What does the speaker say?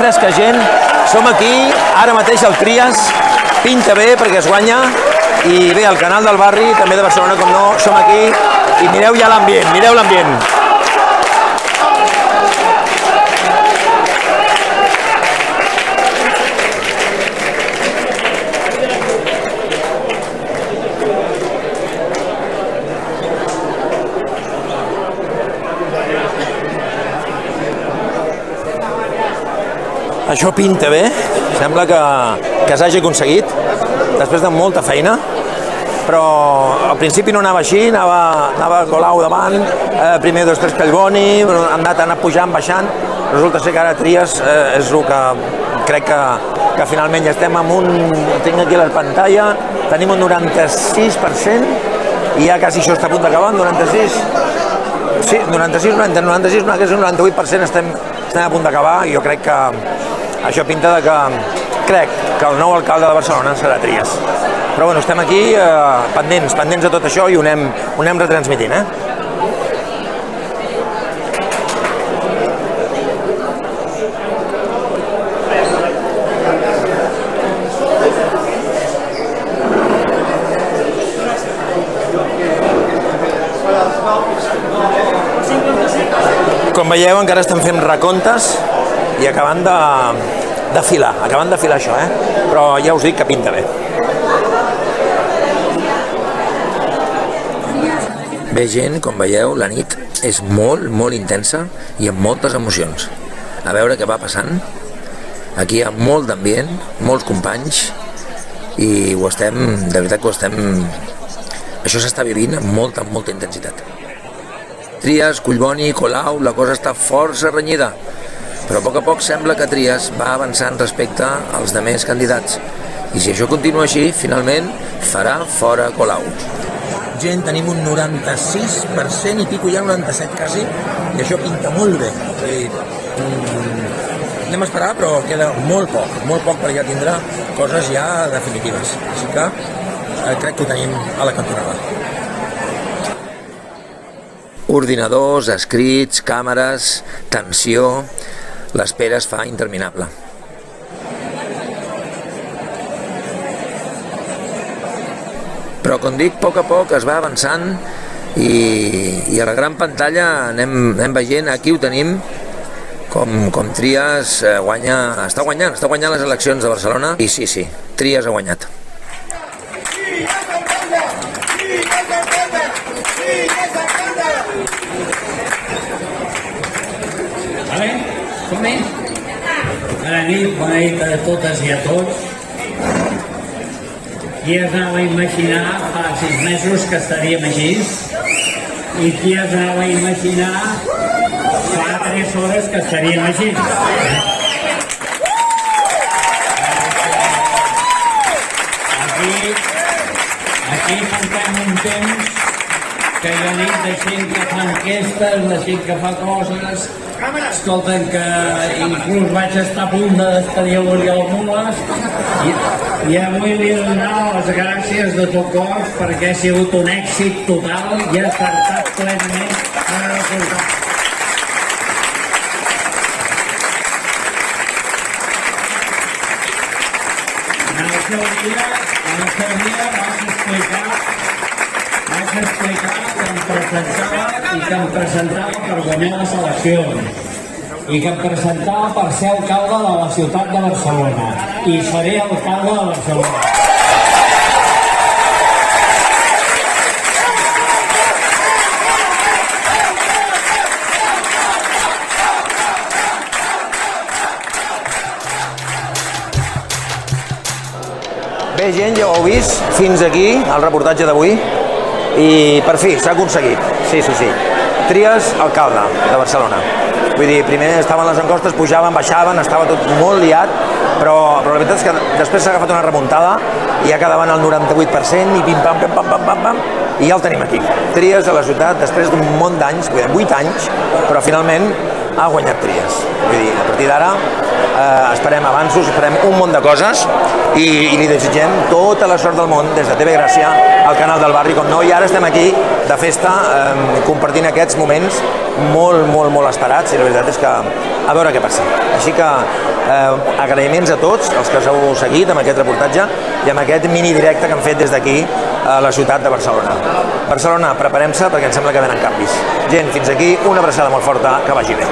fresca gent, som aquí, ara mateix al Trias, pinta bé perquè es guanya, i bé, al canal del barri, també de Barcelona, com no, som aquí, i mireu ja l'ambient, mireu l'ambient. Això pinta bé, sembla que s'hagi aconseguit, després de molta feina, però al principi no anava així, anava Colau davant, primer 2-3 Collboni, han anat pujant, baixant, resulta ser que ara Trias és el que crec que finalment ja estem amb un, tinc aquí la pantalla, tenim un 96% i ja quasi això està a punt d'acabar, 96, sí, 96, 98% estem a punt d'acabar, i jo crec que això pinta de que crec que el nou alcalde de Barcelona serà Trias. Però bueno, estem aquí pendents de tot això i ho anem retransmitint, Com veieu, encara estem fent recomptes i acabant de filar això, però ja us dic que pinta bé. Bé, gent, com veieu, la nit és molt, molt intensa i amb moltes emocions. A veure què va passant. Aquí hi ha molt d'ambient, molts companys, i de veritat que ho estem... Això s'està vivint amb molta intensitat. Trias, Collboni, Colau, la cosa està força renyida, però a poc sembla que Trias va avançant respecte als demés candidats, i si això continua així, finalment farà fora Colau. Gent, tenim un 96% i pico, ja 97 quasi, i això pinta molt bé. Anem a esperar, però queda molt poc per ja tindre coses ja definitives, així que crec que ho tenim a la cantonada. Ordinadors, escrits, càmeres, tensió, l'espera es fa interminable. Però, com dic, a poc es va avançant i a la gran pantalla anem veient, aquí ho tenim, com Trias està guanyant les eleccions de Barcelona, i sí, Trias ha guanyat. Som-hi? Bona nit a totes i a tots. Qui es anava a imaginar fa 6 mesos que estaríem així? I qui es anava a imaginar fa 3 hores que estaríem així? Aquí portem un temps que jo dic de gent que fa enquestes, de gent que fa coses. Escolten, que inclús vaig estar a punt de despedir l'Oriol Mules i avui li he de donar les gràcies de tot cor perquè ha sigut un èxit total i ha acertat plenament el resultat. En el seu dia vaig explicar que em presentava per guanyar les eleccions i que em presentava per ser alcalde de la ciutat de Barcelona i seré alcalde de Barcelona. Bé, gent, ja ho heu vist fins aquí el reportatge d'avui i per fi s'ha aconseguit. Sí. Trias, alcalde de Barcelona. Vull dir, primer estaven les encostes, pujaven, baixaven, estava tot molt liat, però la veritat és que després s'ha agafat una remuntada i ja quedaven al 98% i pim-pam, i ja el tenim aquí. Trias a la ciutat després d'un munt d'anys, 8 anys, però finalment ha guanyat Tries. Vull dir, a partir d'ara esperem avanços, esperem un munt de coses i li desitgem tota la sort del món des de TV Gràcia al canal del barri, com no, i ara estem aquí de festa compartint aquests moments molt esperats, i la veritat és que a veure què passa. Així que agraïments a tots els que us heu seguit amb aquest reportatge i amb aquest mini directe que hem fet des d'aquí a la ciutat de Barcelona. Barcelona, preparem-se perquè em sembla que venen canvis. Gent, fins aquí, una abraçada molt forta, que vagi bé.